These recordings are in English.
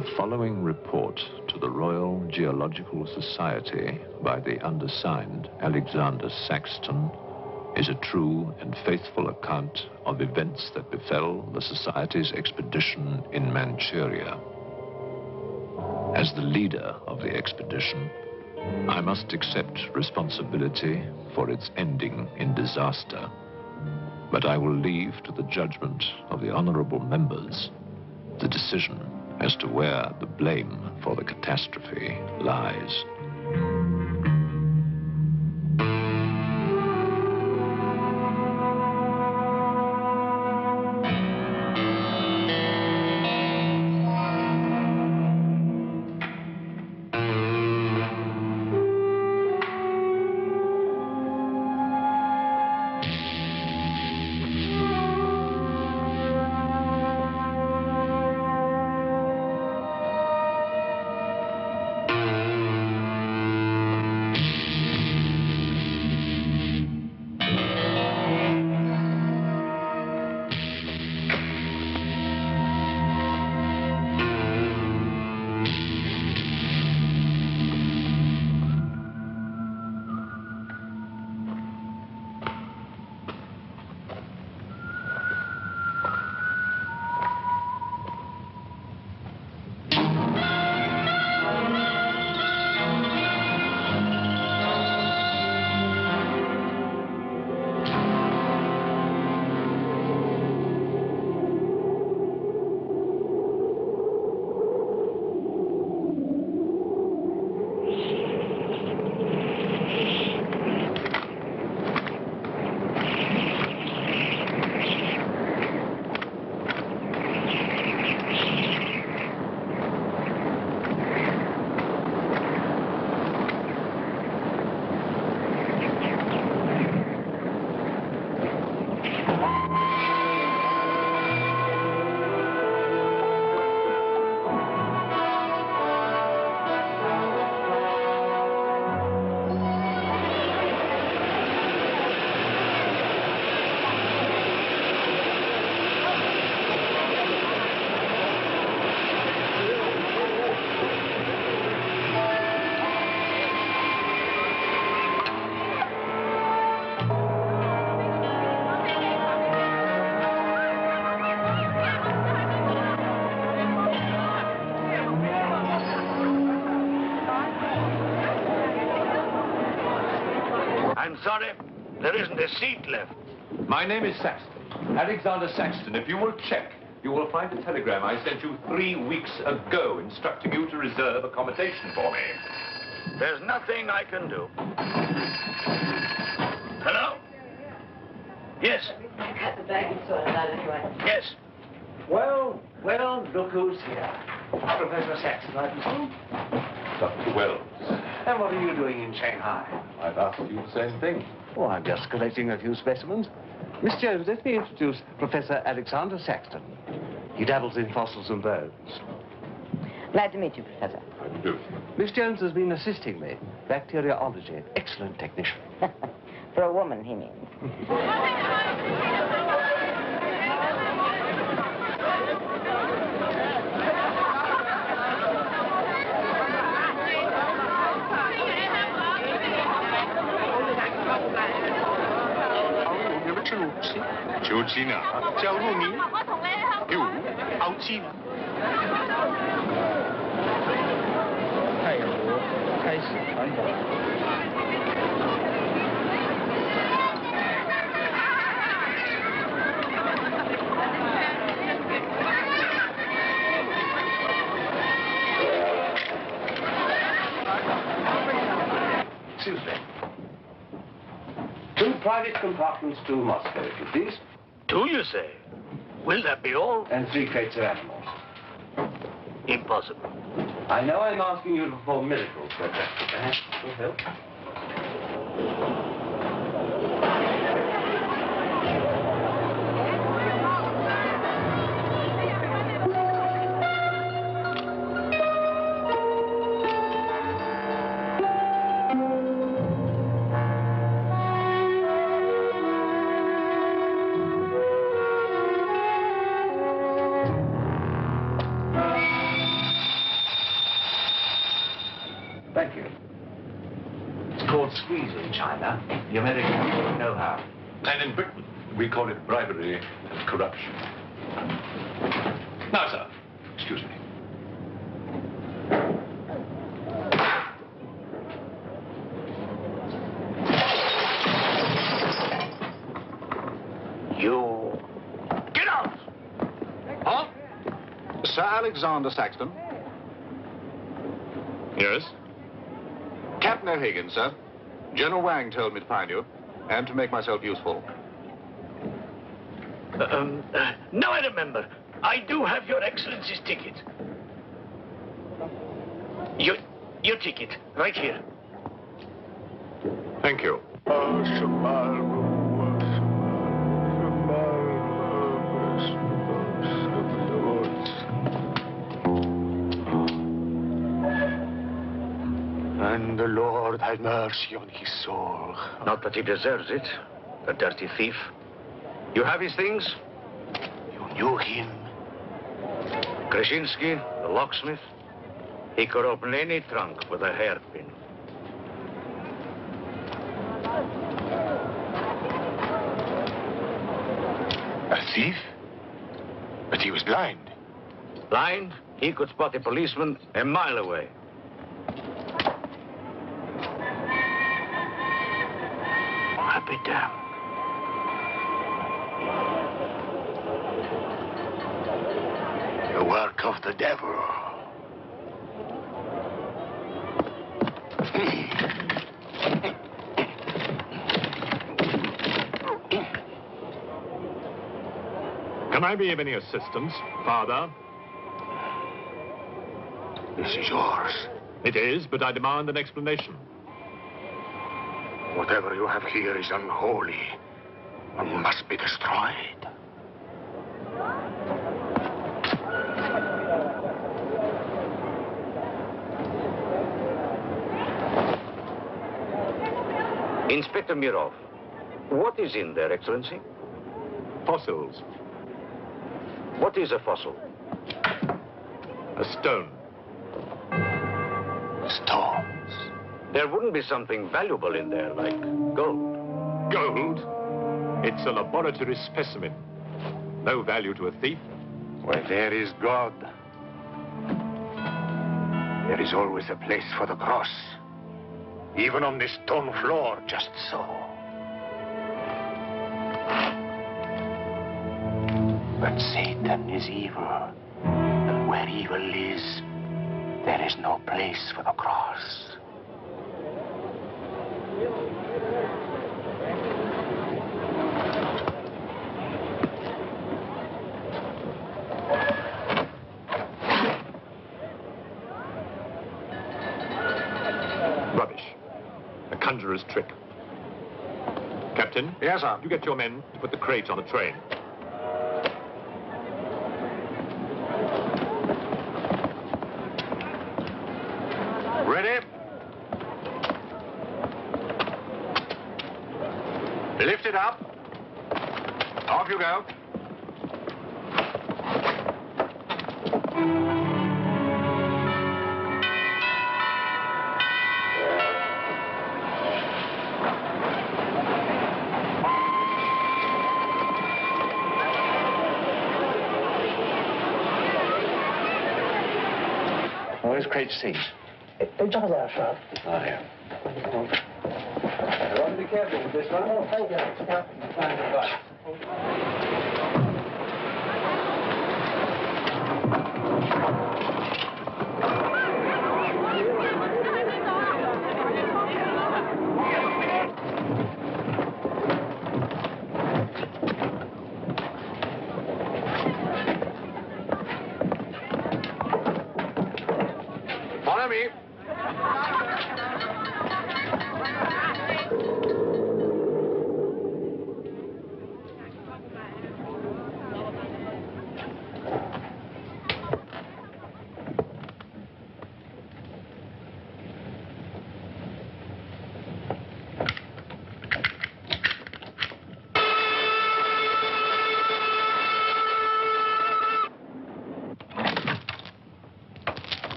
The following report to the Royal Geological Society by the undersigned Alexander Saxton is a true and faithful account of events that befell the Society's expedition in Manchuria. As the leader of the expedition, I must accept responsibility for its ending in disaster, but I will leave to the judgment of the honorable members the decision as to where the blame for the catastrophe lies. I'm sorry, there isn't a seat left. My name is Saxton, Alexander Saxton. If you will check, you will find a telegram I sent you 3 weeks ago instructing you to reserve accommodation for me. There's nothing I can do. Hello? Yes? I cut the baggage sorted out anyway. Yes. Well, look who's here. Professor Saxton, I presume? Dr. Wells. And what are you doing in Shanghai? I've asked you the same thing. Oh, I'm just collecting a few specimens. Miss Jones, let me introduce Professor Alexander Saxton. He dabbles in fossils and bones. Glad to meet you, Professor. How do you do? Miss Jones has been assisting me. Bacteriology. Excellent technician. For a woman, he means. Excuse me. 2 private compartments to Moscow, if you please. 2, you say? Will that be all? And 3 crates of animals. Impossible. I know I'm asking you to perform miracles, but perhaps it will help. Thank you. It's called squeeze in China. The Americans don't know how. And in Britain, we call it bribery and corruption. Now, sir, excuse me. You... Get out! Huh? Sir Alexander Saxton? Yes? Captain O'Hagan, sir. General Wang told me to find you, and to make myself useful. Now I remember. I do have your Excellency's ticket. Your ticket, right here. Thank you. And the Lord have mercy on his soul. Not that he deserves it, the dirty thief. You have his things? You knew him? Krasinski, the locksmith, he could open any trunk with a hairpin. A thief? But he was blind. Blind, he could spot a policeman a mile away. I'll be damned. The work of the devil. Can I be of any assistance, Father? This is yours. It is, but I demand an explanation. Whatever you have here is unholy and must be destroyed. Inspector Mirov, what is in there, Excellency? Fossils. What is a fossil? A stone. Stones. There wouldn't be something valuable in there, like gold. Gold? It's a laboratory specimen. No value to a thief. Where there is God, there is always a place for the cross. Even on this stone floor, just so. But Satan is evil. And where evil is, there is no place for the cross. Rubbish. A conjurer's trick. Captain? Yes, sir. You get your men to put the crate on a train. Ready? Lift it up. Off you go. Where's crate C? 正在上。 Oh, here. Want to be careful with this one? Oh, thank you. Follow me.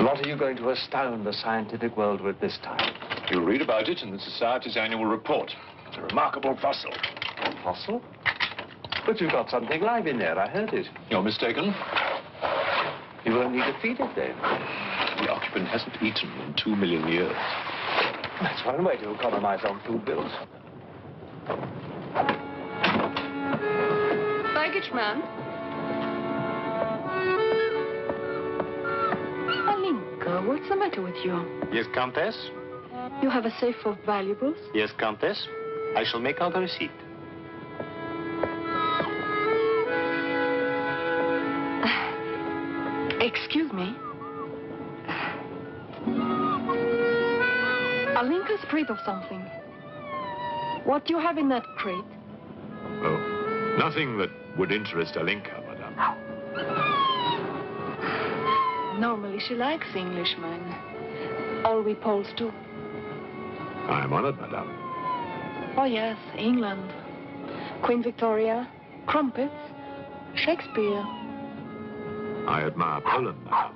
What are you going to astound the scientific world with this time? You'll read about it in the Society's annual report. It's a remarkable fossil. Fossil? But you've got something live in there, I heard it. You're mistaken. You won't need to feed it then. The occupant hasn't eaten in 2 million years. That's one way to economize on food bills. Baggage man. Alinka, what's the matter with you? Yes, Countess? You have a safe of valuables? Yes, Countess. I shall make out a receipt. Excuse me. Alinka's afraid of something. What do you have in that crate? Oh, nothing that would interest Alinka, madame. Normally she likes Englishmen. All we Poles do. I am honored, madame. Oh yes, England. Queen Victoria, crumpets, Shakespeare. I admire Poland, madame.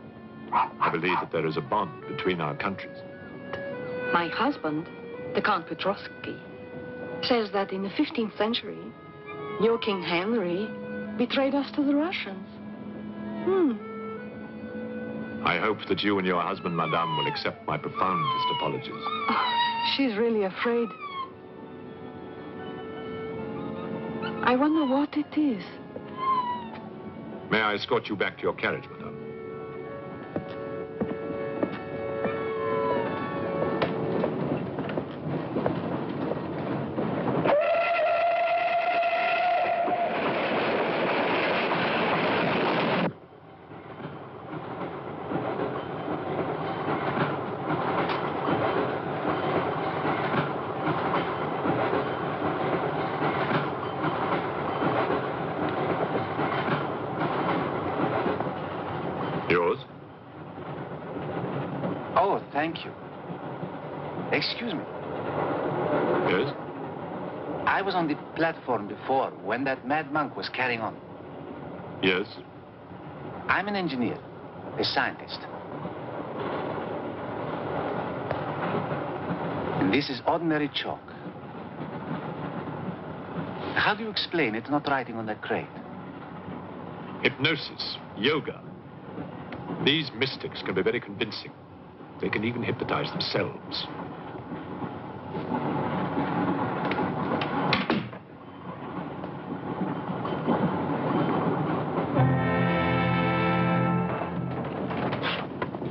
I believe that there is a bond between our countries. My husband, the Count Petrovsky, says that in the 15th century, your King Henry betrayed us to the Russians. I hope that you and your husband, madame, will accept my profoundest apologies. Oh, she's really afraid. I wonder what it is. May I escort you back to your carriage, madame? thank you. Excuse me. Yes? I was on the platform before when that mad monk was carrying on. Yes? I'm an engineer, a scientist. And this is ordinary chalk. How do you explain it's not writing on that crate? Hypnosis, yoga. These mystics can be very convincing. They can even hypnotize themselves.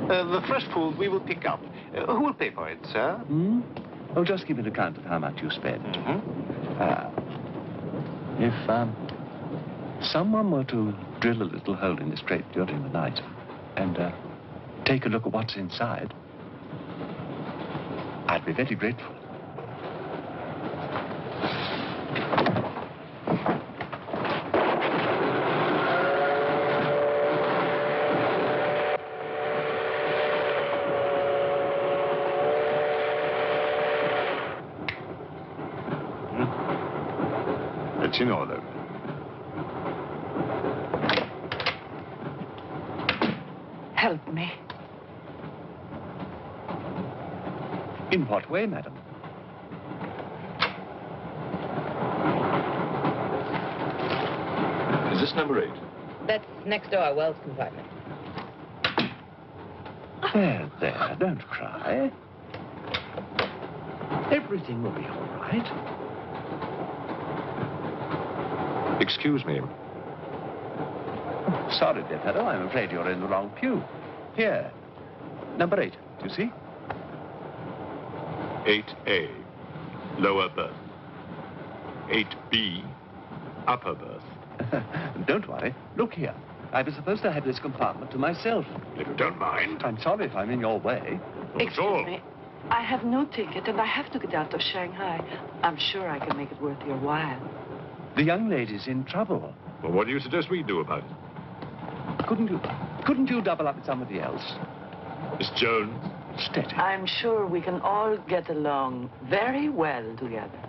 The fresh food we will pick up. Who will pay for it, sir? Oh, just keep an account of how much you spend. If someone were to drill a little hole in this crate during the night and take a look at what's inside, I'd be very grateful. It's in order. Help me. In what way, madam? Is this number 8? That's next to our Wells compartment. There, don't cry. Everything will be all right. Excuse me. Sorry, dear fellow, I'm afraid you're in the wrong pew. Here, number 8, do you see? 8A, lower berth. 8B, upper berth. Don't worry. Look here. I was supposed to have this compartment to myself. If you don't mind. I'm sorry if I'm in your way. Excuse me. I have no ticket and I have to get out of Shanghai. I'm sure I can make it worth your while. The young lady's in trouble. Well, what do you suggest we do about it? Couldn't you double up with somebody else? Miss Jones? Steady. I'm sure we can all get along very well together.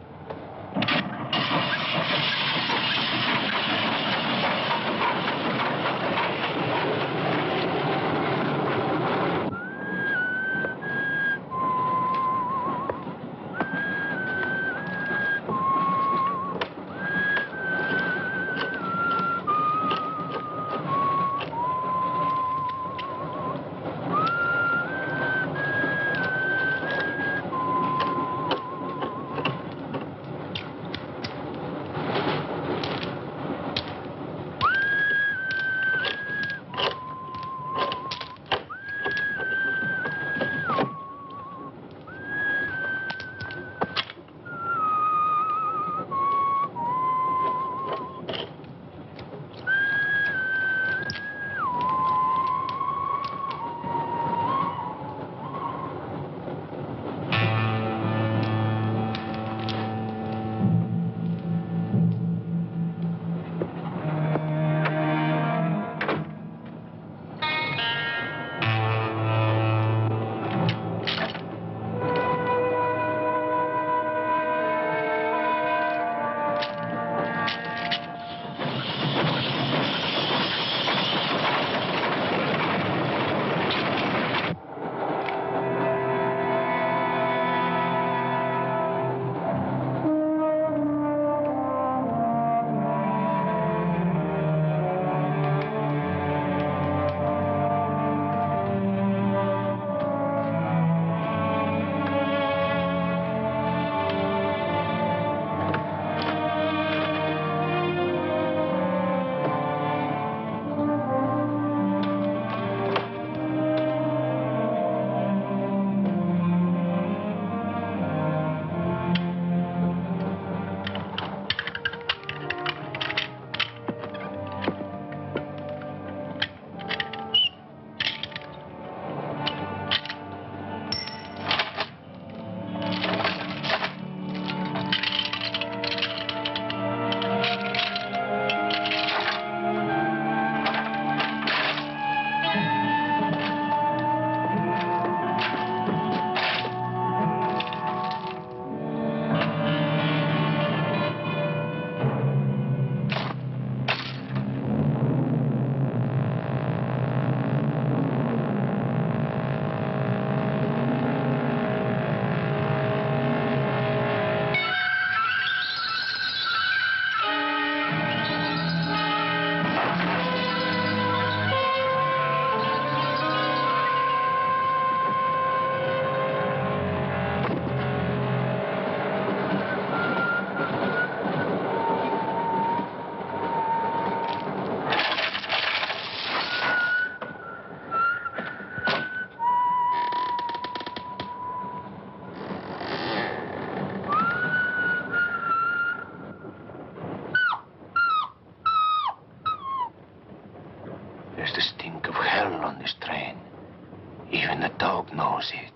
Even the dog knows it.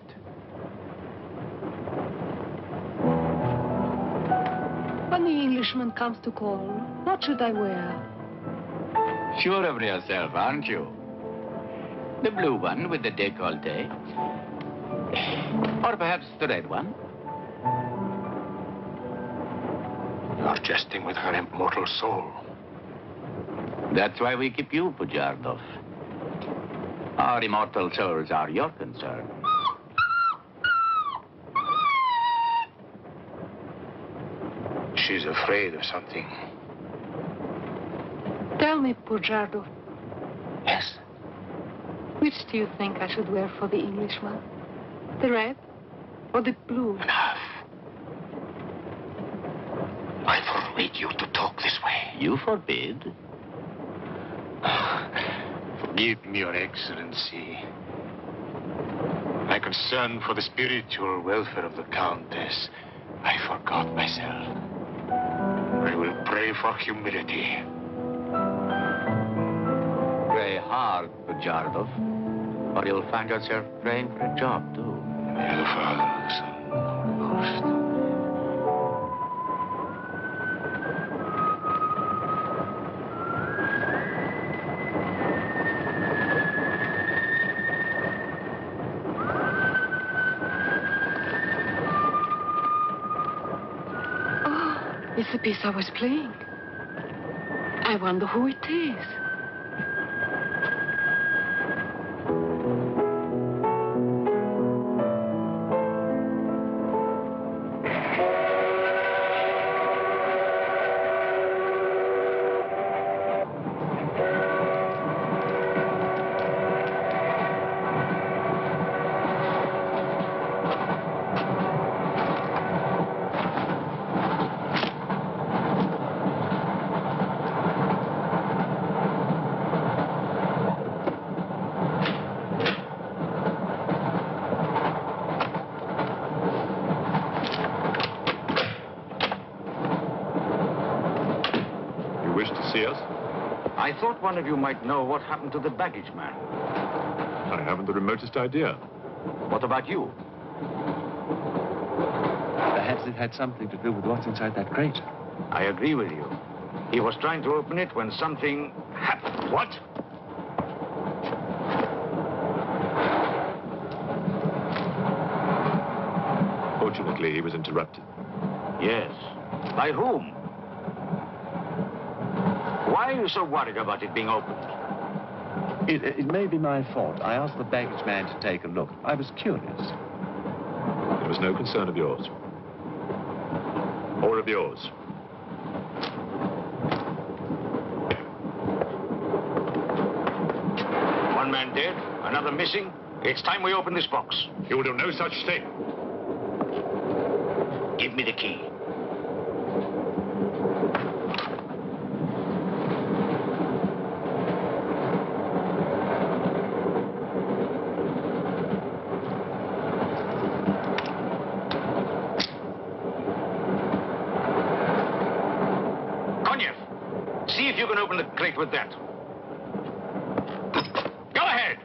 When the Englishman comes to call, what should I wear? Sure of yourself, aren't you? The blue one with the décolleté. Or perhaps the red one. You're jesting with her immortal soul. That's why we keep you, Pujardov. Our immortal souls are your concern. She's afraid of something. Tell me, Pujardov, Yes? which do you think I should wear for the Englishman? The red or the blue? Enough. I forbid you to talk this way. You forbid? Forgive me, Your Excellency. My concern for the spiritual welfare of the Countess, I forgot myself. I will pray for humility. Pray hard, Pujardov, or you'll find yourself praying for a job, too. May the Father, Son, Holy Ghost. It's the piece I was playing. I wonder who it is. I thought one of you might know what happened to the baggage man. I haven't the remotest idea. What about you? Perhaps it had something to do with what's inside that crate. I agree with you. He was trying to open it when something happened. What? Fortunately, he was interrupted. Yes. By whom? Why are you so worried about it being opened? It may be my fault. I asked the baggage man to take a look. I was curious. It was no concern of yours. Or of yours. One man dead, another missing. It's time we open this box. You will do no such thing. Give me the key. See if you can open the crate with that. Go ahead.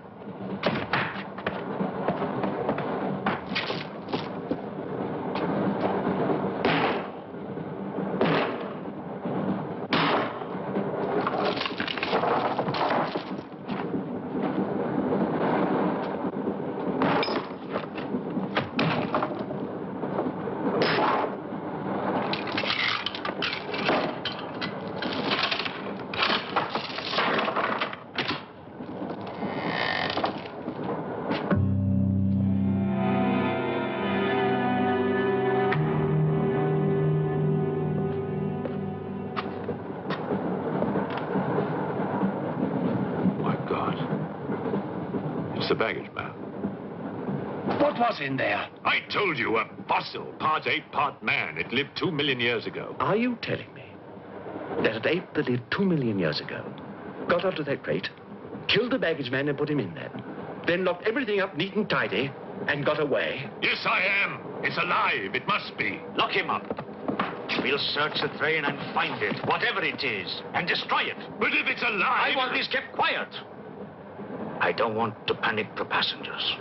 It's the baggage man. What was in there? I told you, a fossil, part ape, part man. It lived 2 million years ago. Are you telling me that an ape that lived 2 million years ago got onto that crate, killed the baggage man and put him in there, then locked everything up neat and tidy and got away? Yes, I am. It's alive. It must be. Lock him up. We'll search the train and find it, whatever it is, and destroy it. But if it's alive... I want this kept quiet. I don't want to panic the passengers.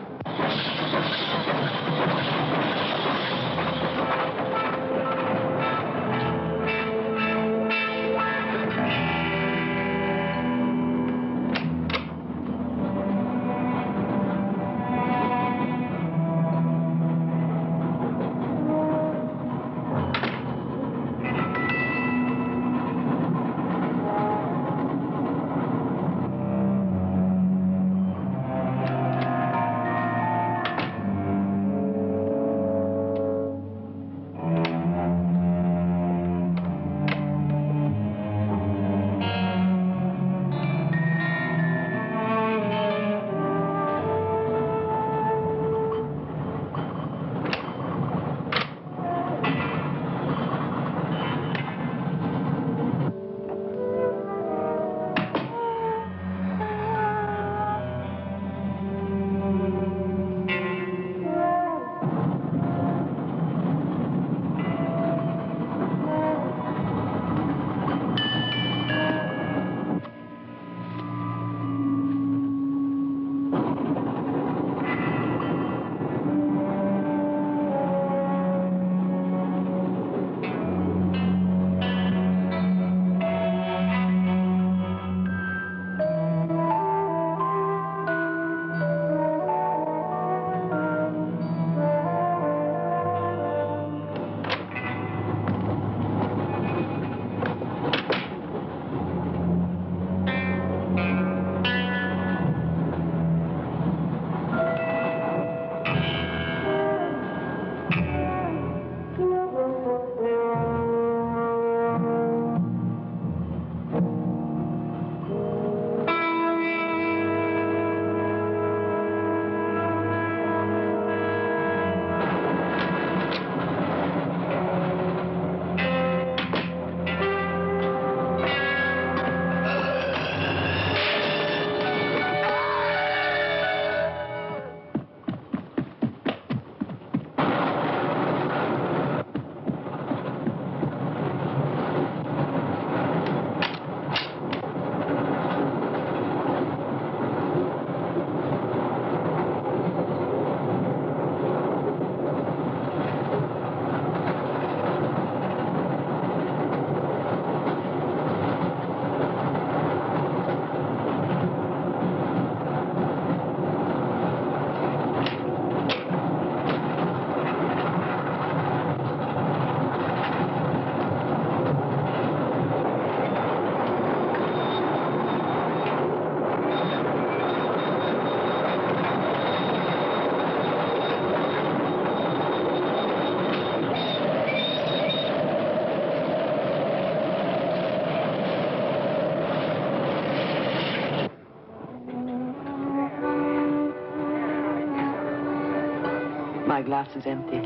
My glass is empty.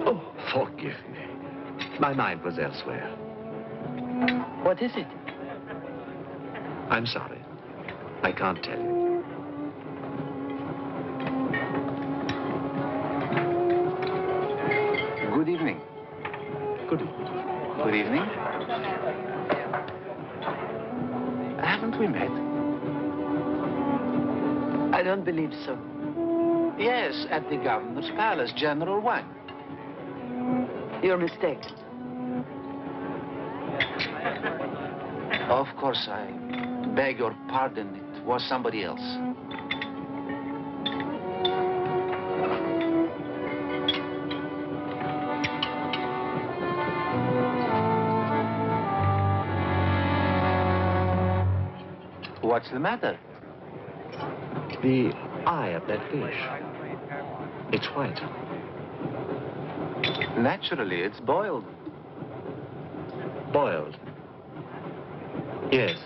Oh, forgive me. My mind was elsewhere. What is it? I'm sorry. I can't tell you. Good evening. Good evening. Good evening. Haven't we met? I don't believe so. Yes, at the governor's palace, General Wang. You're mistaken. Of course, I beg your pardon. It was somebody else. What's the matter? The eye of that fish. It's white. Naturally, it's boiled. Boiled. Yes.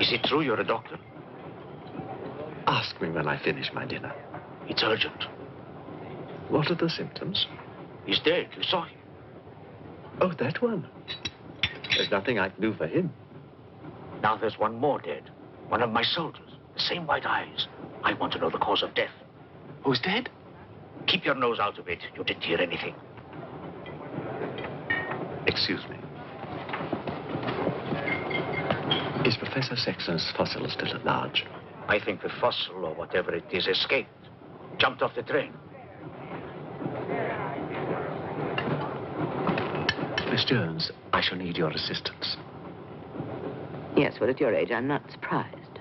Is it true you're a doctor? Ask me when I finish my dinner. It's urgent. What are the symptoms? He's dead. You saw him. Oh, that one. There's nothing I can do for him. Now there's one more dead. One of my soldiers. The same white eyes. I want to know the cause of death. Who's dead? Keep your nose out of it. You didn't hear anything. It's Excuse me. Is Professor Sexton's fossil still at large? I think the fossil, or whatever it is, escaped. Jumped off the train. Miss Jones, I shall need your assistance. Yes, well, at your age, I'm not surprised.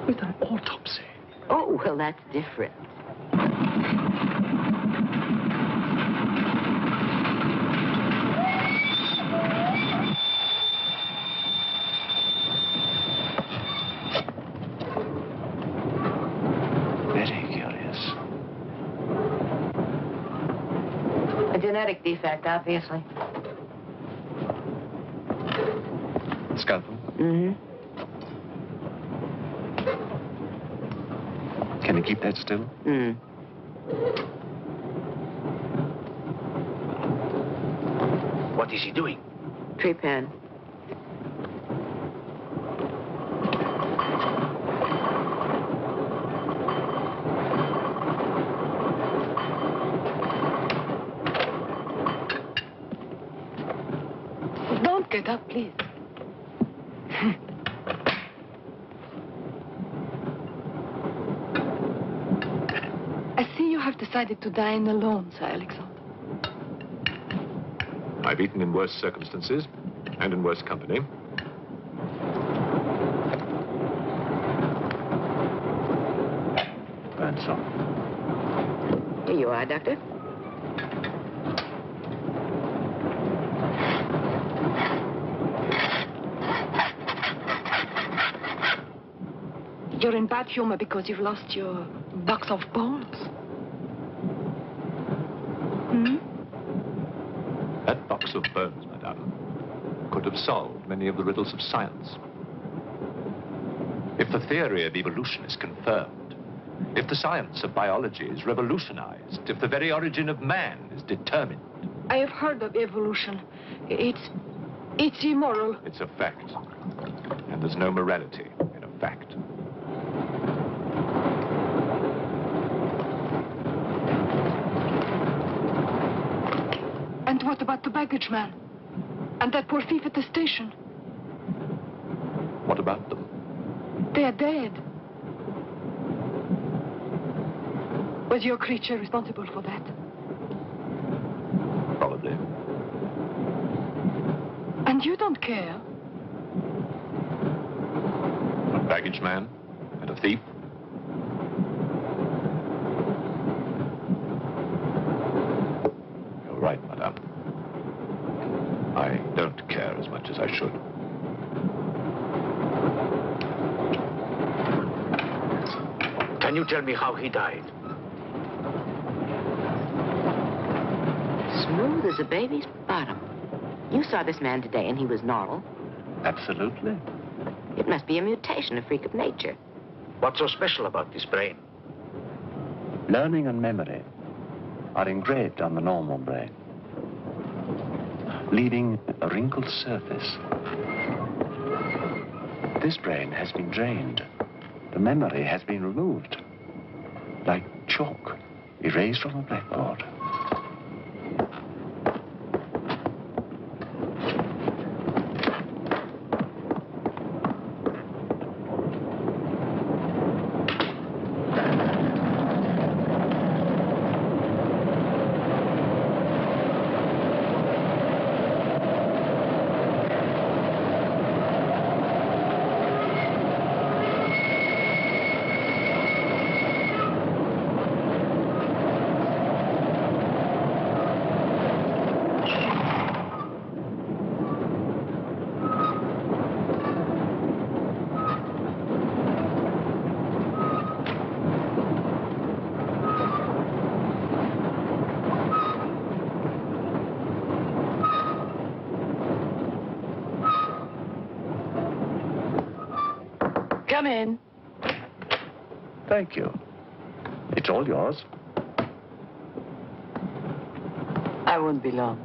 With an autopsy? Oh, well, that's different. Very curious. A genetic defect, obviously. Scalpel? Mm-hmm. Can you keep that still? What is he doing? Trepan. Don't get up, please. I see you have decided to dine alone, Sir Alexander. I've eaten in worse circumstances and in worse company. Burnshaw. Here you are, Doctor. You're in bad humor because you've lost your box of bones. That box of bones, madame, could have solved many of the riddles of science. If the theory of evolution is confirmed, if the science of biology is revolutionized, if the very origin of man is determined. I have heard of evolution. It's immoral. It's a fact. And there's no morality in a fact. And what about the baggage man? And that poor thief at the station? What about them? They're dead. Was your creature responsible for that? Probably. And you don't care? A baggage man and a thief? You're right, madame. I don't care as much as I should. Can you tell me how he died? Smooth as a baby's bottom. You saw this man today and he was normal. Absolutely. It must be a mutation, a freak of nature. What's so special about this brain? Learning and memory are engraved on the normal brain, leaving a wrinkled surface. This brain has been drained. The memory has been removed, like chalk erased from a blackboard. Come in. Thank you. It's all yours. I won't be long.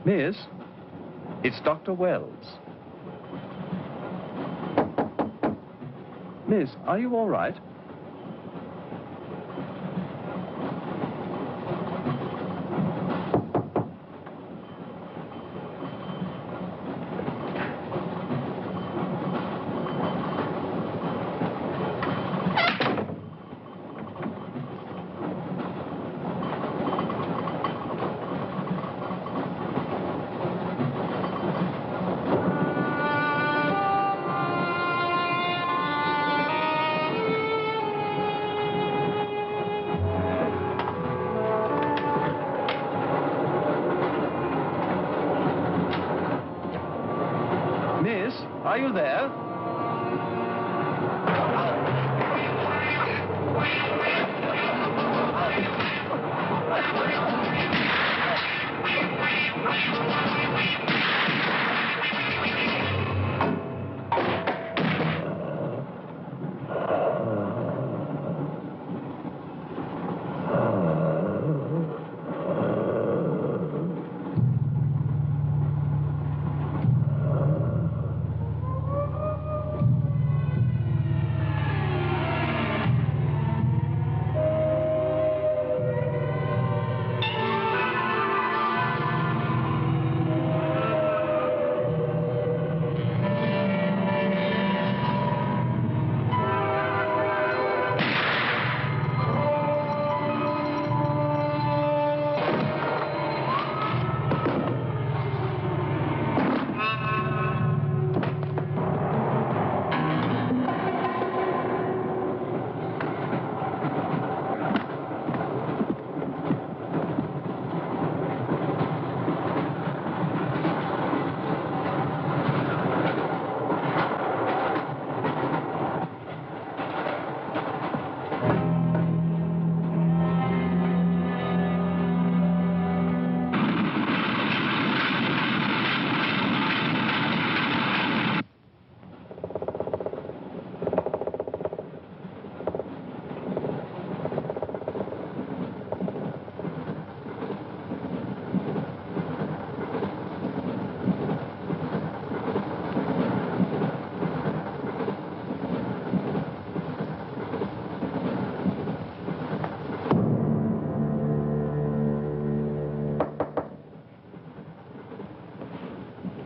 Miss, it's Dr. Wells. Miss, are you all right? Miss, are you there?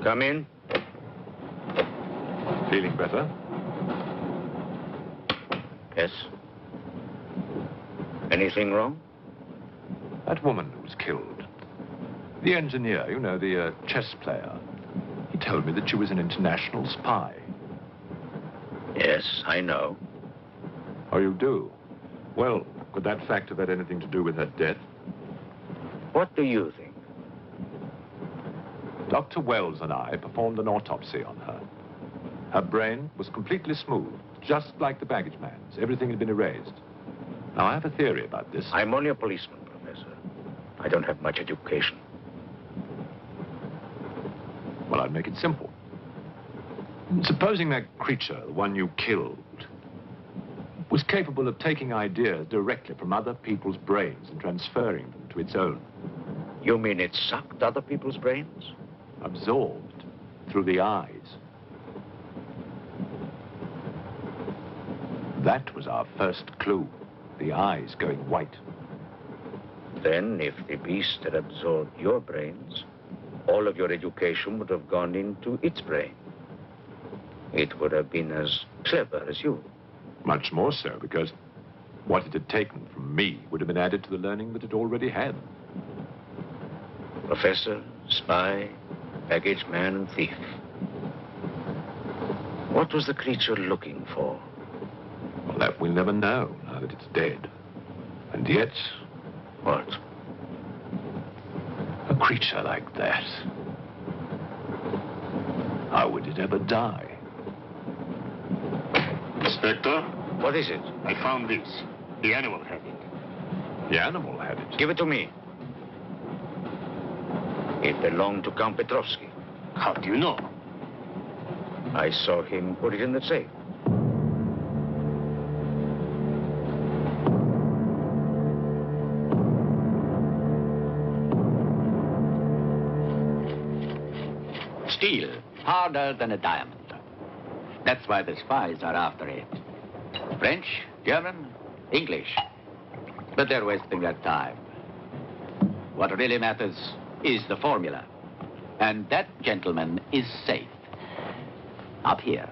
Come in. Feeling better? Yes. Anything wrong? That woman who was killed. The engineer, you know, the chess player. He told me that she was an international spy. Yes, I know. Oh, you do? Well, could that fact have had anything to do with her death? What do you think? Dr. Wells and I performed an autopsy on her. Her brain was completely smooth, just like the baggage man's. Everything had been erased. Now, I have a theory about this. I'm only a policeman, Professor. I don't have much education. Well, I'd make it simple. Supposing that creature, the one you killed, was capable of taking ideas directly from other people's brains and transferring them to its own. You mean it sucked other people's brains? Absorbed through the eyes. That was our first clue. The eyes going white. Then, if the beast had absorbed your brains, all of your education would have gone into its brain. It would have been as clever as you. Much more so, because what it had taken from me would have been added to the learning that it already had. Professor, spy, baggage man, and thief. What was the creature looking for? Well, that we'll never know, now that it's dead. And yet... What? A creature like that. How would it ever die? Inspector? What is it? I found this. The animal had it. The animal had it? Give it to me. It belonged to Count Petrovsky. How do you know? I saw him put it in the safe. Steel, harder than a diamond. That's why the spies are after it. French, German, English. But they're wasting their time. What really matters is the formula. And that, gentleman, is safe. Up here.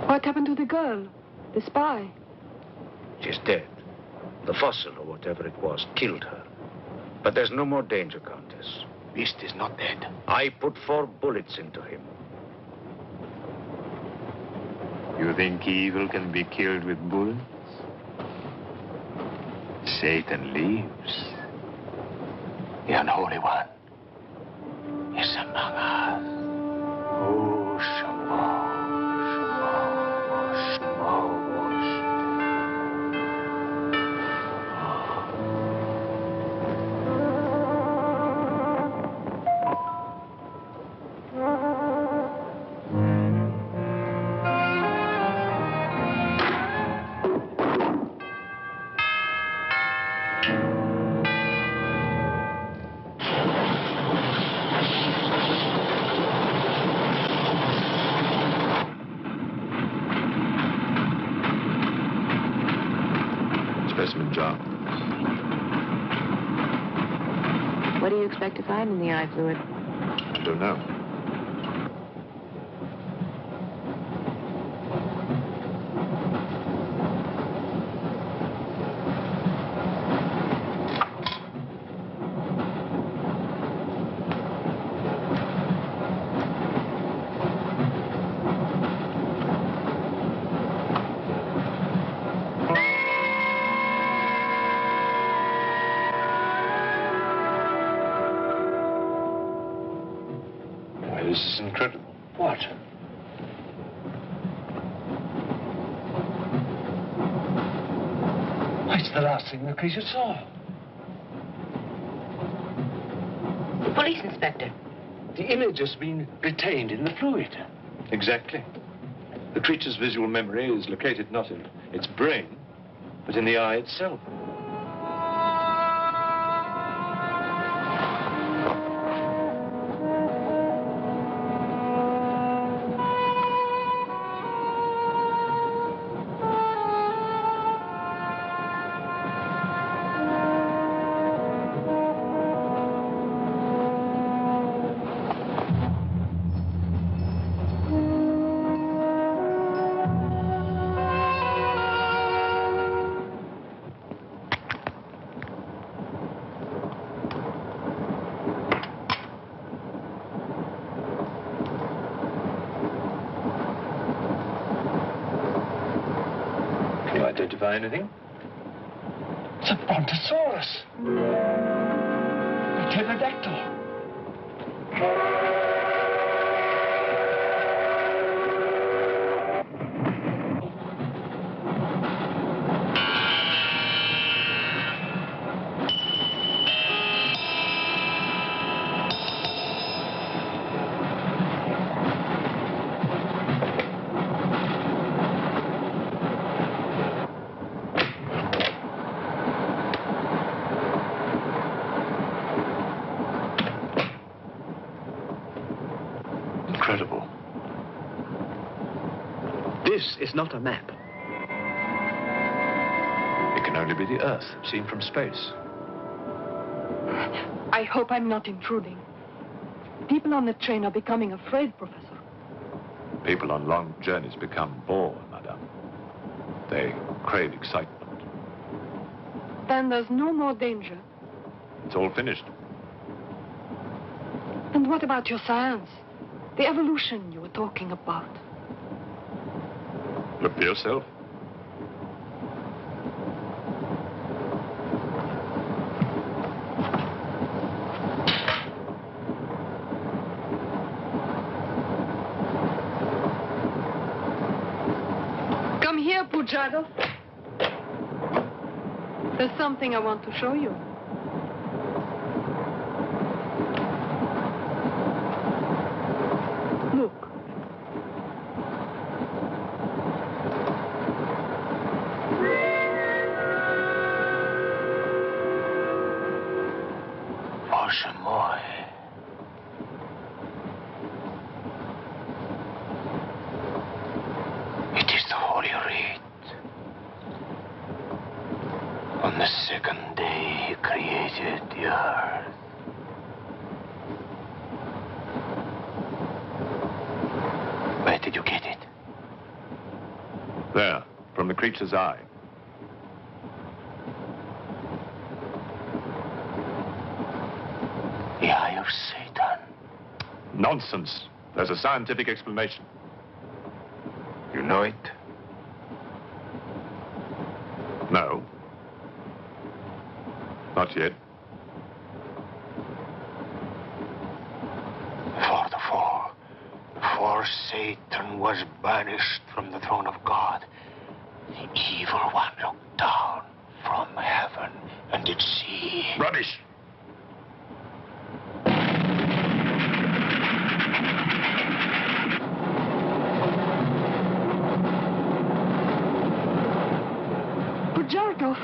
What happened to the girl? The spy? She's dead. The fossil, or whatever it was, killed her. But there's no more danger, Countess. Beast is not dead. I put 4 bullets into him. You think evil can be killed with bullets? Satan lives. The unholy one is among us. Oh, Shamo, Shamo, Shamo, Specimen jar. What do you expect to find in the eye fluid? I don't know. This is incredible. What? Why, it's the last thing the creature saw. The police inspector. The image has been retained in the fluid. Exactly. The creature's visual memory is located not in its brain, but in the eye itself. Can you identify anything? It's a brontosaurus. A pterodactyl. Incredible. This is not a map. It can only be the Earth, seen from space. I hope I'm not intruding. People on the train are becoming afraid, Professor. People on long journeys become bored, madame. They crave excitement. Then there's no more danger. It's all finished. And what about your science? The evolution you were talking about. Look for yourself. Come here, Pujado. There's something I want to show you. Look. Bоже мой. It is the Holy Writ. On the second day, he created the earth. Where did you get it? There, from the creature's eye. The eye of Satan. Nonsense. There's a scientific explanation. You know it? No. Not yet. For the fall, before Satan was banished from the throne of God, the evil one looked down from heaven and did see. Rubbish! Bujarkov!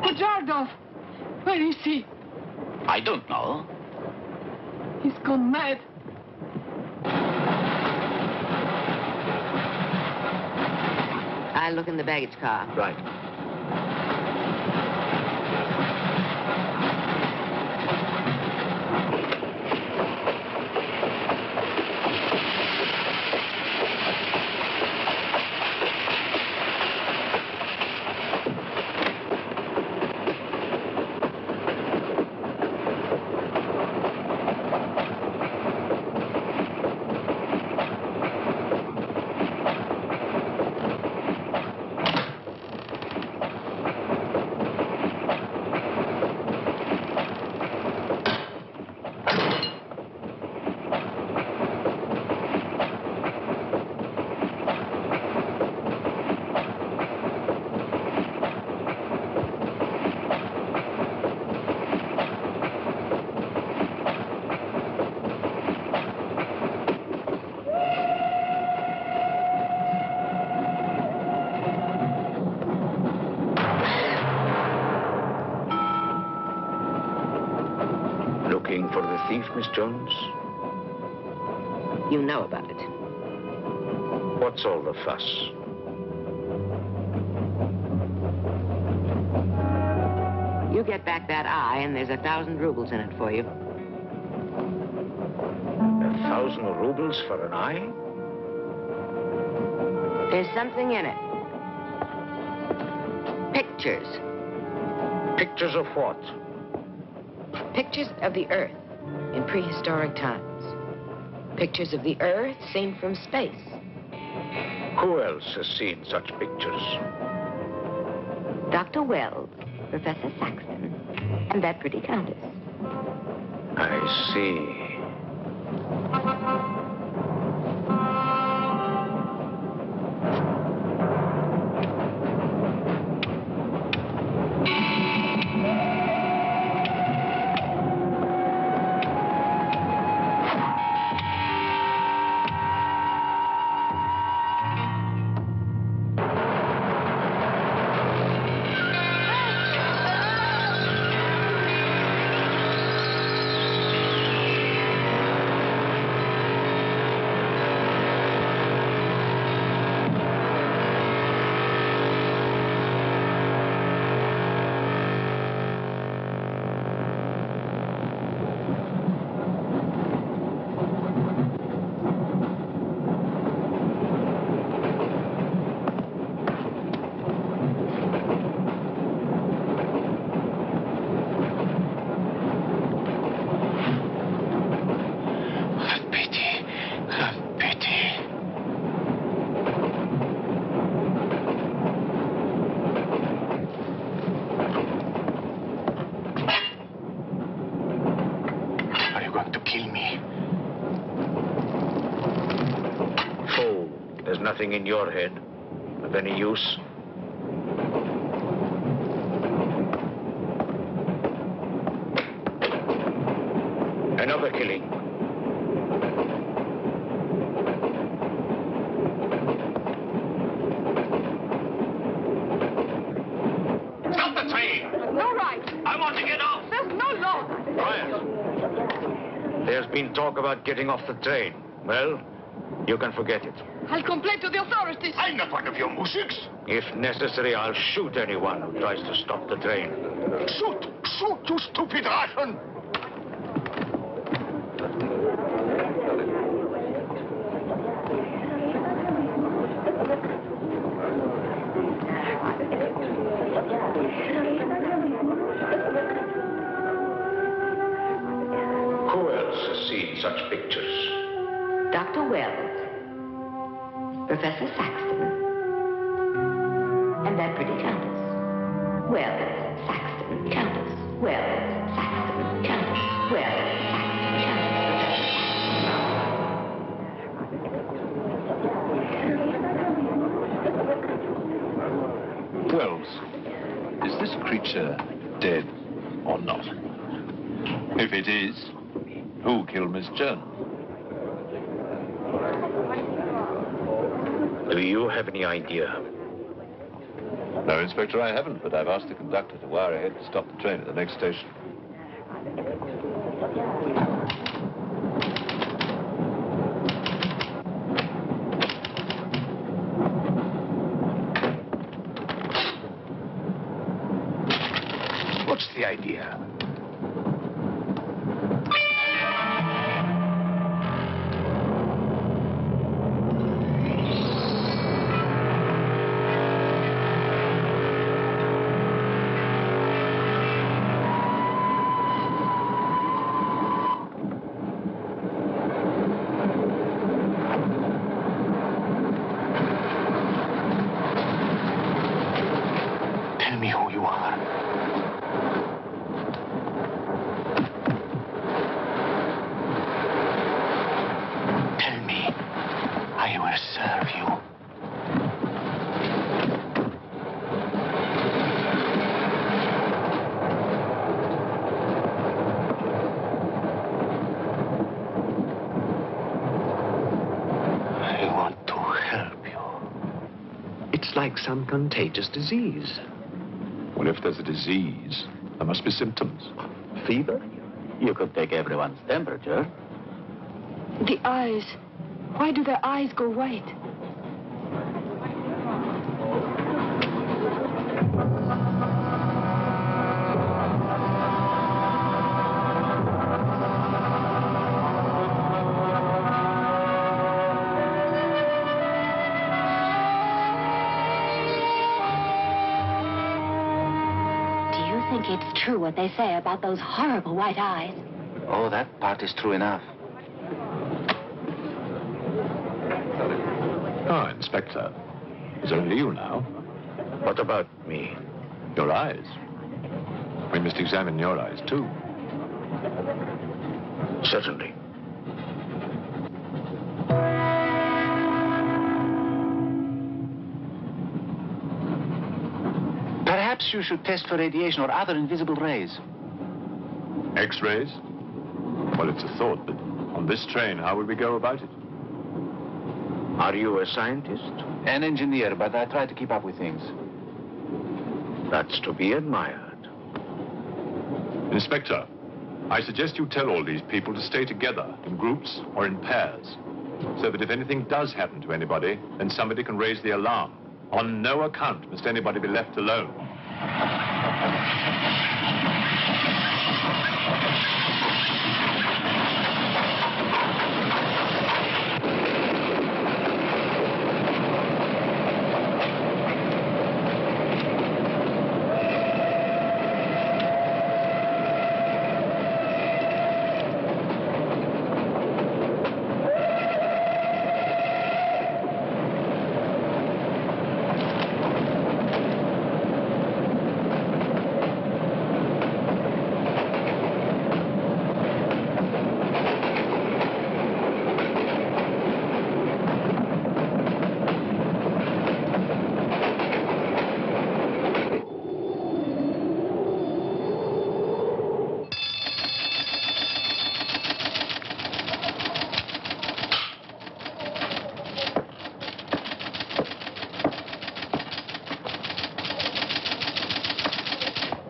Bujarkov! Where is he? I don't know. He's gone mad. I'll look in the baggage car. Right. Looking for the thief, Miss Jones? You know about it. What's all the fuss? You get back that eye, and there's 1,000 rubles in it for you. 1,000 rubles for an eye? There's something in it. Pictures. Pictures of what? Pictures of the Earth in prehistoric times. Pictures of the Earth seen from space. Who else has seen such pictures? Dr. Wells, Professor Saxton, and that pretty countess. I see. Nothing in your head of any use? Another killing. There's been talk about getting off the train. Well, you can forget it. I'll complain to the authorities. I'm not one of your musics. If necessary, I'll shoot anyone who tries to stop the train. Shoot! Shoot, you stupid Russian! Who else has seen such pictures? Dr. Wells, Professor Saxton, and that pretty countess. Wells, Saxton, countess. Wells, Saxton, countess. Wells, Saxton, countess. Wells, is this creature dead or not? If it is, who killed Miss Jones? Do you have any idea? No, Inspector, I haven't, but I've asked the conductor to wire ahead to stop the train at the next station. What's the idea? Tell me who you are. Tell me. I will serve you. I want to help you. It's like some contagious disease. Well, if there's a disease, there must be symptoms. Fever? You could take everyone's temperature. The eyes. Why do their eyes go white? Do you think it's true what they say about those horrible white eyes? Oh, that part is true enough. Ah, Inspector. It's only you now. What about me? Your eyes. We must examine your eyes, too. Certainly. Perhaps you should test for radiation or other invisible rays. X-rays? Well, it's a thought, but on this train, how would we go about it? Are you a scientist? An engineer, but I try to keep up with things. That's to be admired. Inspector, I suggest you tell all these people to stay together, in groups or in pairs, so that if anything does happen to anybody, then somebody can raise the alarm. On no account must anybody be left alone.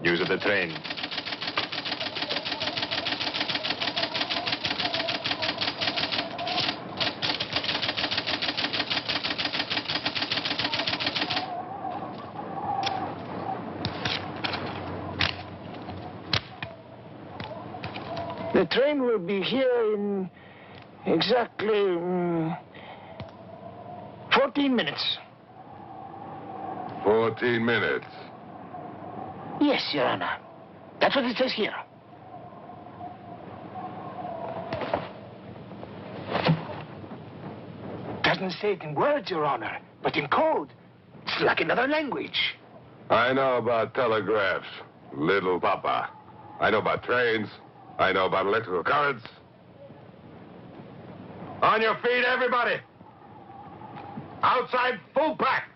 News of the train. The train will be here in exactly 14 minutes. 14 minutes. Yes, Your Honor. That's what it says here. Doesn't say it in words, Your Honor, but in code. It's like another language. I know about telegraphs, little papa. I know about trains. I know about electrical currents. On your feet, everybody. Outside, full pack.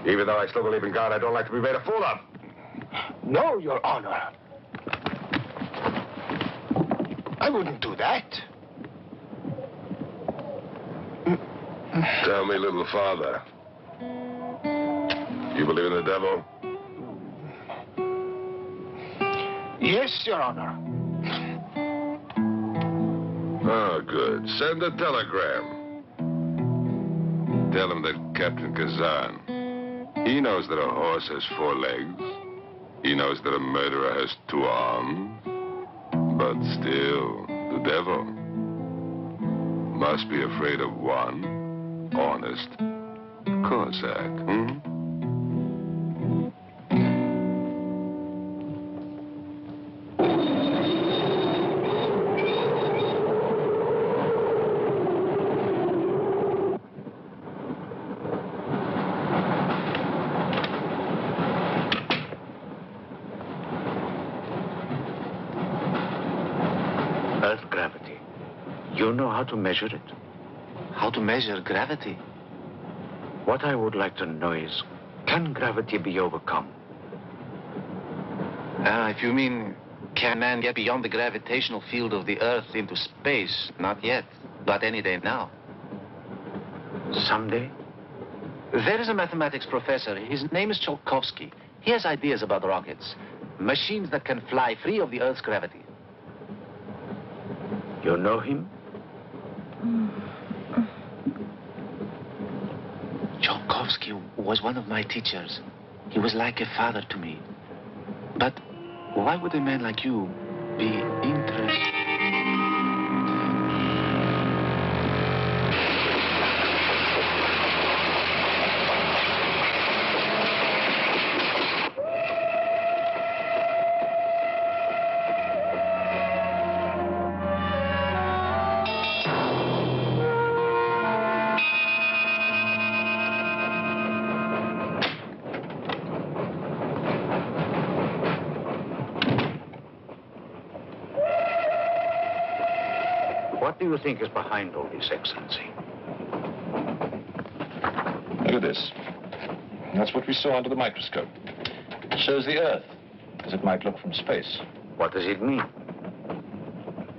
Even though I still believe in God, I don't like to be made a fool of. No, Your Honor. I wouldn't do that. Tell me, little father. You believe in the devil? Yes, Your Honor. Oh, good. Send a telegram. Tell him that Captain Kazan, he knows that a horse has 4 legs. He knows that a murderer has 2 arms. But still, the devil must be afraid of one honest Cossack, hmm? Earth gravity. You know how to measure it? How to measure gravity? What I would like to know is, can gravity be overcome? If you mean, can man get beyond the gravitational field of the Earth into space? Not yet, but any day now. Someday? There is a mathematics professor. His name is Tsiolkovsky. He has ideas about rockets. Machines that can fly free of the Earth's gravity. You know him? Tsiolkovsky was one of my teachers. He was like a father to me. But why would a man like you be interested? What do you think is behind all this, Excellency? Look at this. That's what we saw under the microscope. It shows the Earth as it might look from space. What does it mean?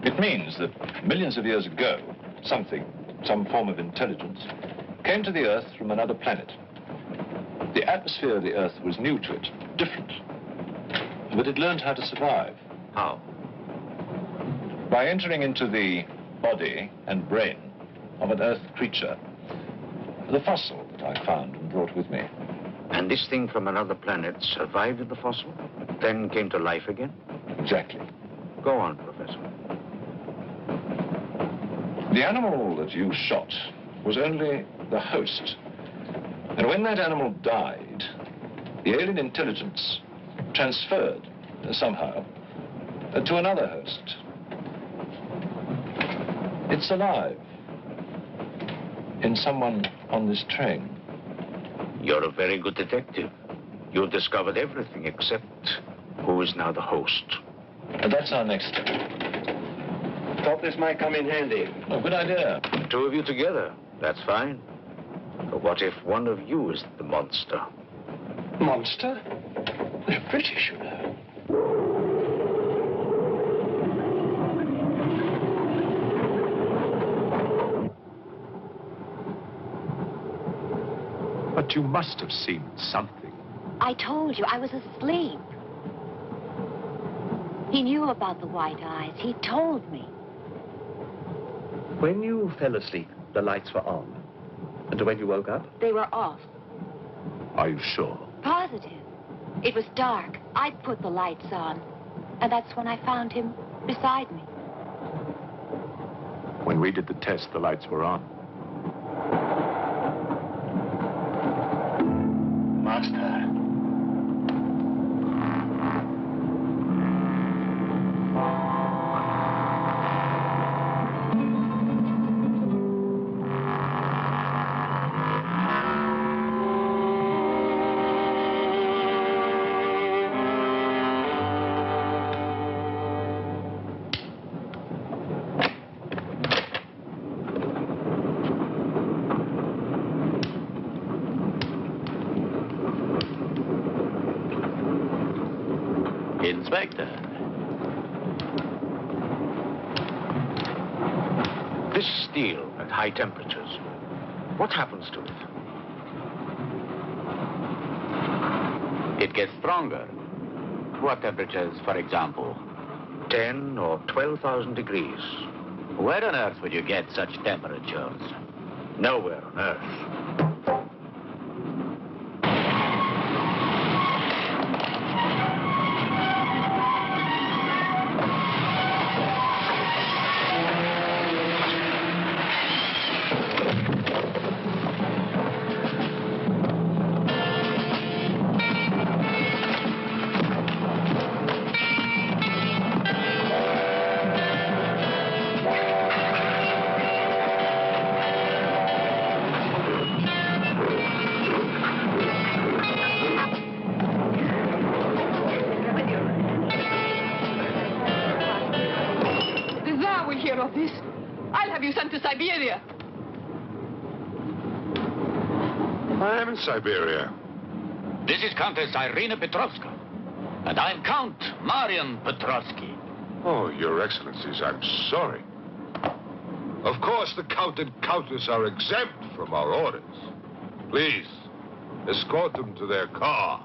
It means that millions of years ago, something, some form of intelligence, came to the Earth from another planet. The atmosphere of the Earth was new to it, different. But it learned how to survive. How? By entering into the body and brain of an Earth creature, the fossil that I found and brought with me. And this thing from another planet survived in the fossil, then came to life again? Exactly. Go on, Professor. The animal that you shot was only the host. And when that animal died, the alien intelligence transferred somehow to another host. It's alive in someone on this train. You're a very good detective. You discovered everything except who is now the host. And that's our next step. Thought this might come in handy. Oh, good idea. 2 of you together. That's fine. But what if one of you is the monster? Monster? They're British, you know. But you must have seen something. I told you, I was asleep. He knew about the white eyes. He told me. When you fell asleep, the lights were on. And when you woke up? They were off. Are you sure? Positive. It was dark. I put the lights on. And that's when I found him beside me. When we did the test, the lights were on. Master. Inspector. This steel at high temperatures, what happens to it? It gets stronger. What temperatures, for example? 10 or 12,000 degrees. Where on earth would you get such temperatures? Nowhere on earth. Of this. I'll have you sent to Siberia. I am in Siberia. This is Countess Irina Petrovska. And I'm Count Marian Petrovsky. Oh, Your Excellencies, I'm sorry. Of course, the Count and Countess are exempt from our orders. Please, escort them to their car.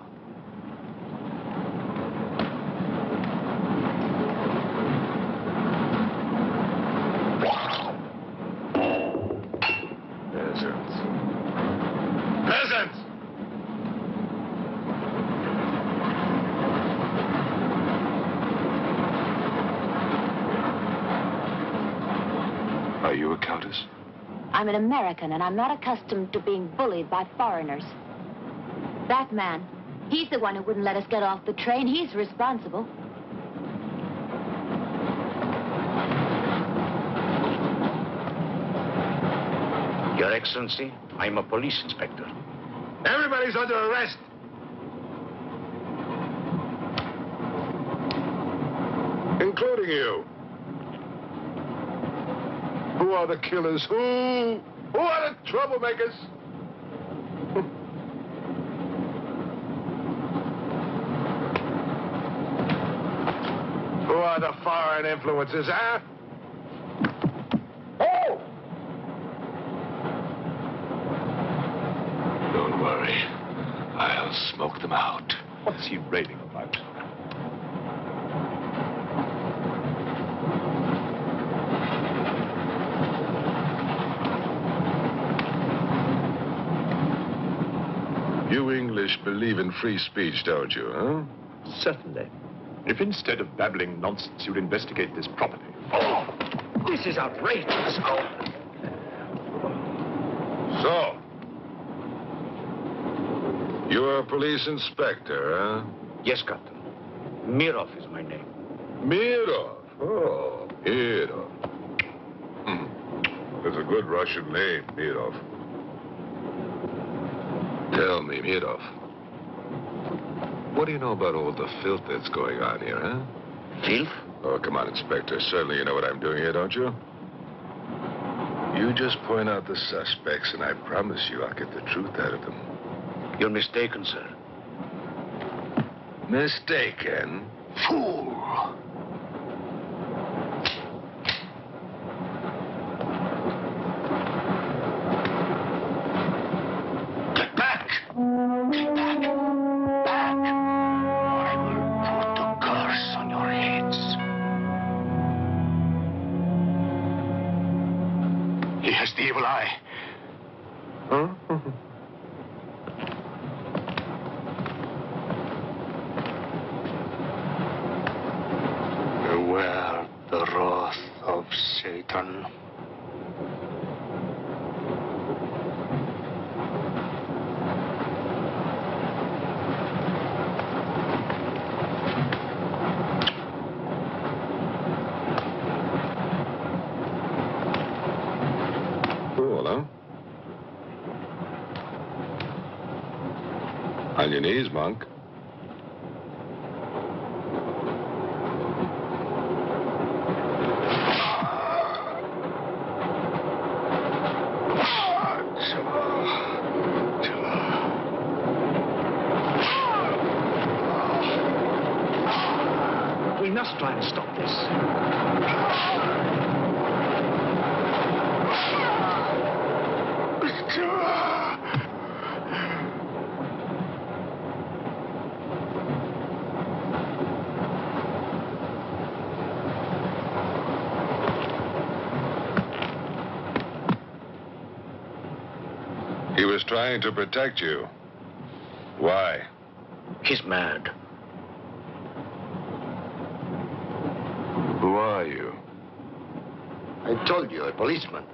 Peasants! Are you a countess? I'm an American, and I'm not accustomed to being bullied by foreigners. That man, he's the one who wouldn't let us get off the train. He's responsible. Your Excellency, I'm a police inspector. Everybody's under arrest. Including you. Who are the killers? Who are the troublemakers? Who are the foreign influences, huh? Oh! Don't worry. I'll smoke them out. What's he raving about? You English believe in free speech, don't you, huh? Certainly. If instead of babbling nonsense, you'd investigate this properly. Oh, this is outrageous. Oh. So, you're a police inspector, huh? Yes, Captain. Mirov is my name. Mirov? Oh, Mirov. That's a good Russian name, Mirov. Tell me, Mirov, what do you know about all the filth that's going on here, huh? Filth? Oh, come on, Inspector. Certainly you know what I'm doing here, don't you? You just point out the suspects, and I promise you I'll get the truth out of them. You're mistaken, sir. Mistaken? Fool! Get back! Get back! Back! Or I will put a curse on your heads. He has the evil eye. Huh? Satan. Cool, huh? On your knees, monk. We must try and stop this. He was trying to protect you. Why? He's mad. Who are you? I told you, a policeman.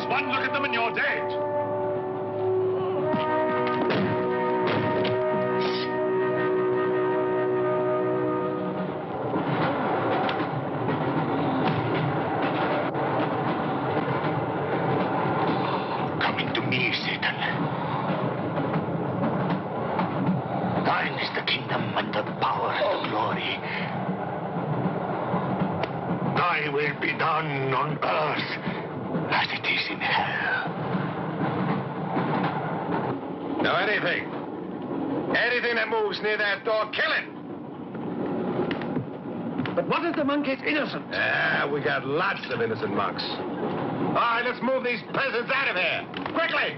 One look at them and you're dead. Coming to me, Satan. Thine is the kingdom and the power and the glory. Thy will be done on earth as it is in hell. Now, anything that moves near that door, kill it. But what if the monk is innocent? We got lots of innocent monks. All right, let's move these peasants out of here. Quickly!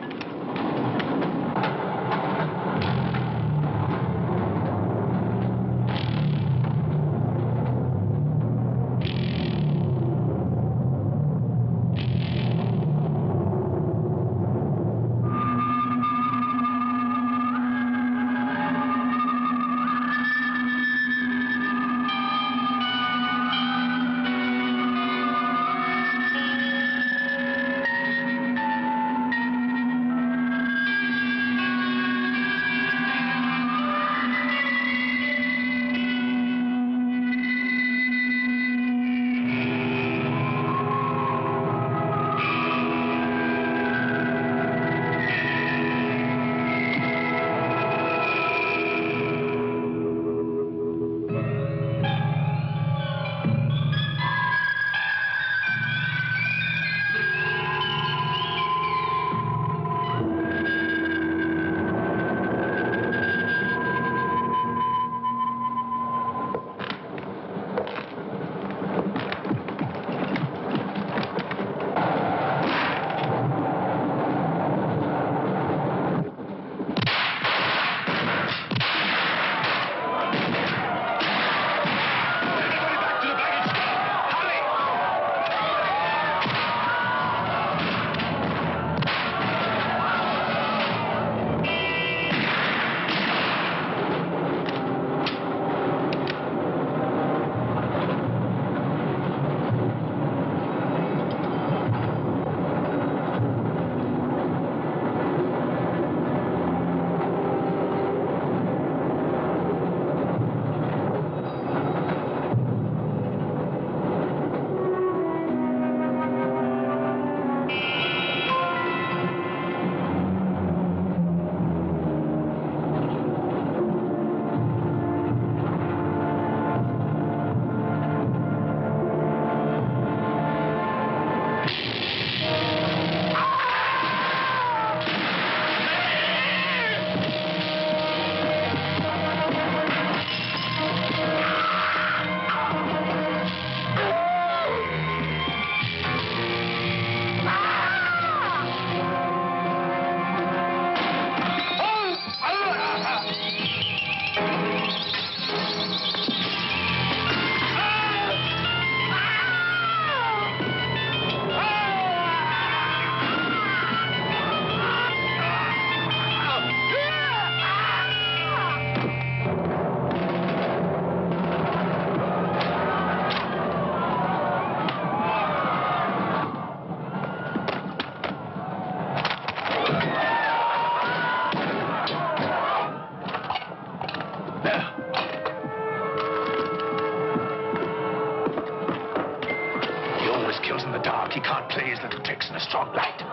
always kills in the dark. He can't play his little tricks in a strong light.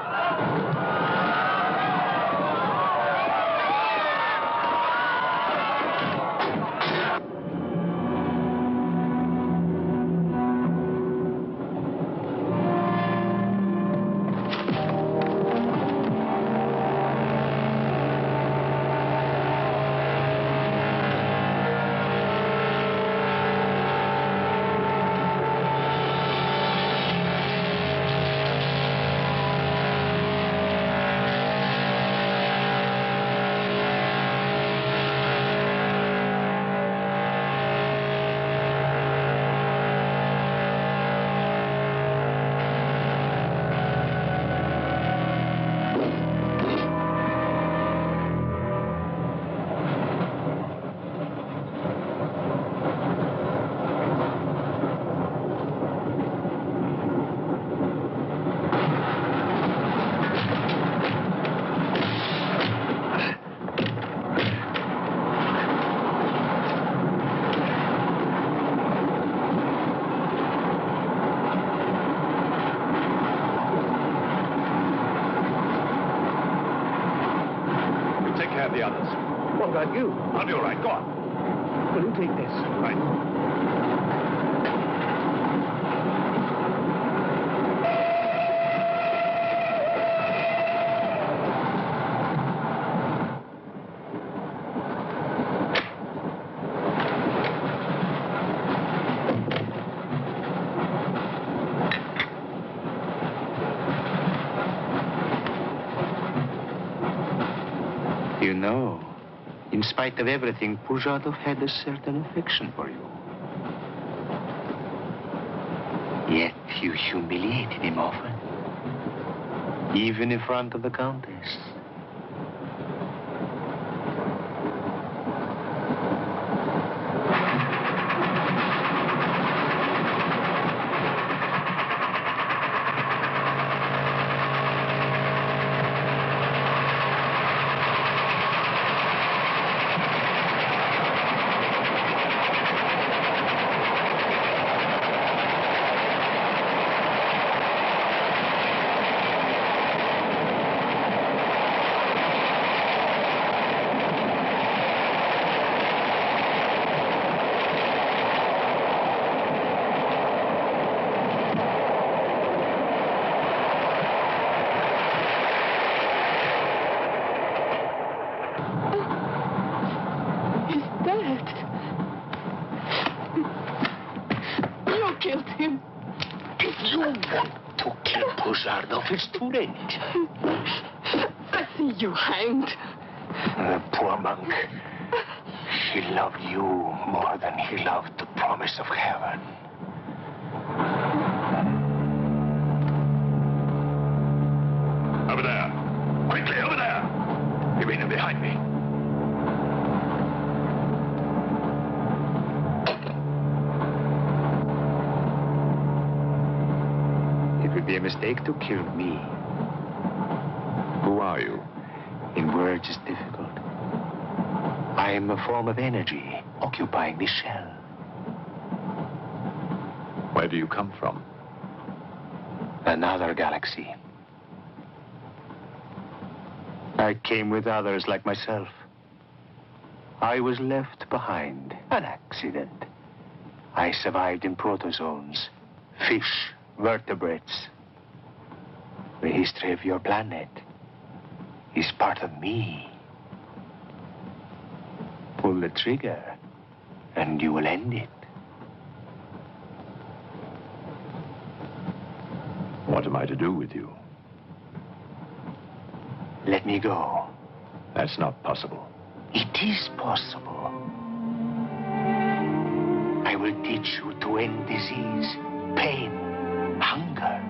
The others. What about you? I'll be all right. Go on. Will you take this? Right. You know, in spite of everything, Pujatov had a certain affection for you. Yet you humiliated him often, even in front of the Countess. It's too late. I see you hanged. The poor monk. He loved you more than he loved the promise of heaven. Over there. Quickly, over there. You've been behind me. It would be a mistake to kill me. Who are you? In words, it's difficult. I am a form of energy occupying this shell. Where do you come from? Another galaxy. I came with others like myself. I was left behind. An accident. I survived in protozoans, fish, vertebrates. The history of your planet is part of me. Pull the trigger, and you will end it. What am I to do with you? Let me go. That's not possible. It is possible. I will teach you to end disease, pain, hunger.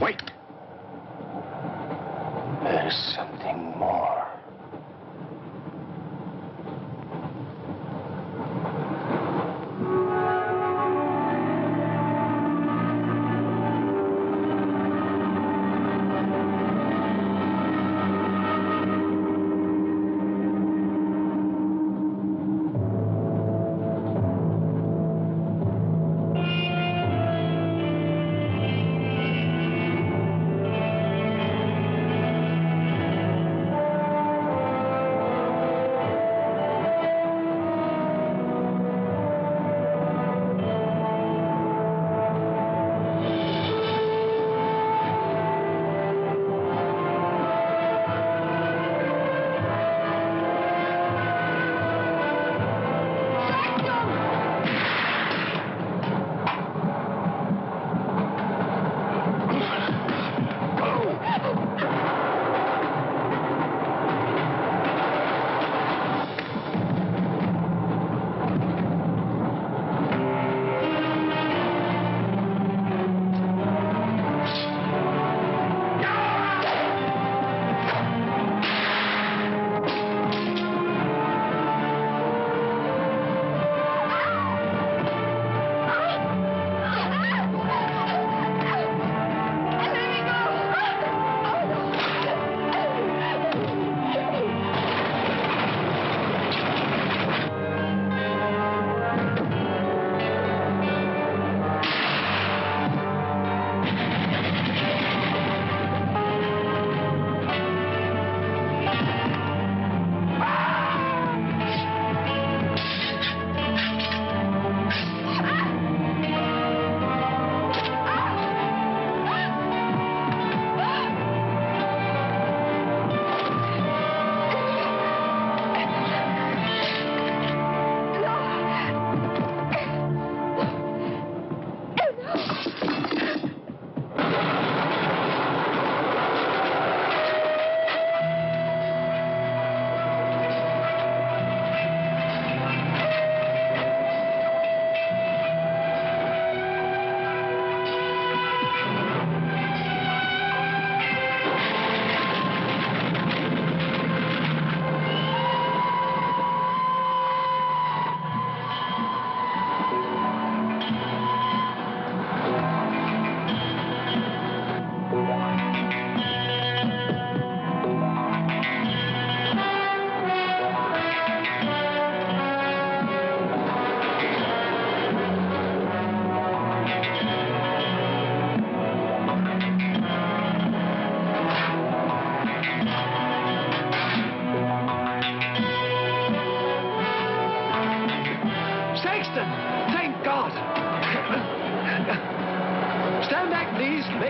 Wait! There is something more.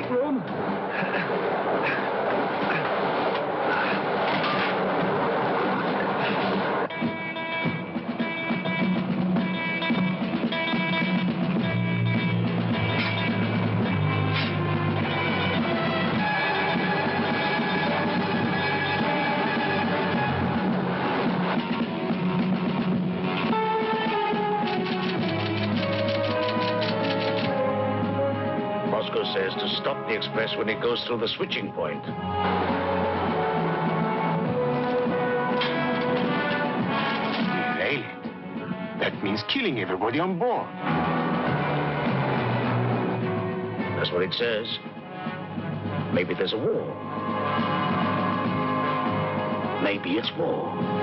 stateroom. Says to stop the express when it goes through the switching point. Nail it. That means killing everybody on board. That's what it says. Maybe there's a war. Maybe it's war.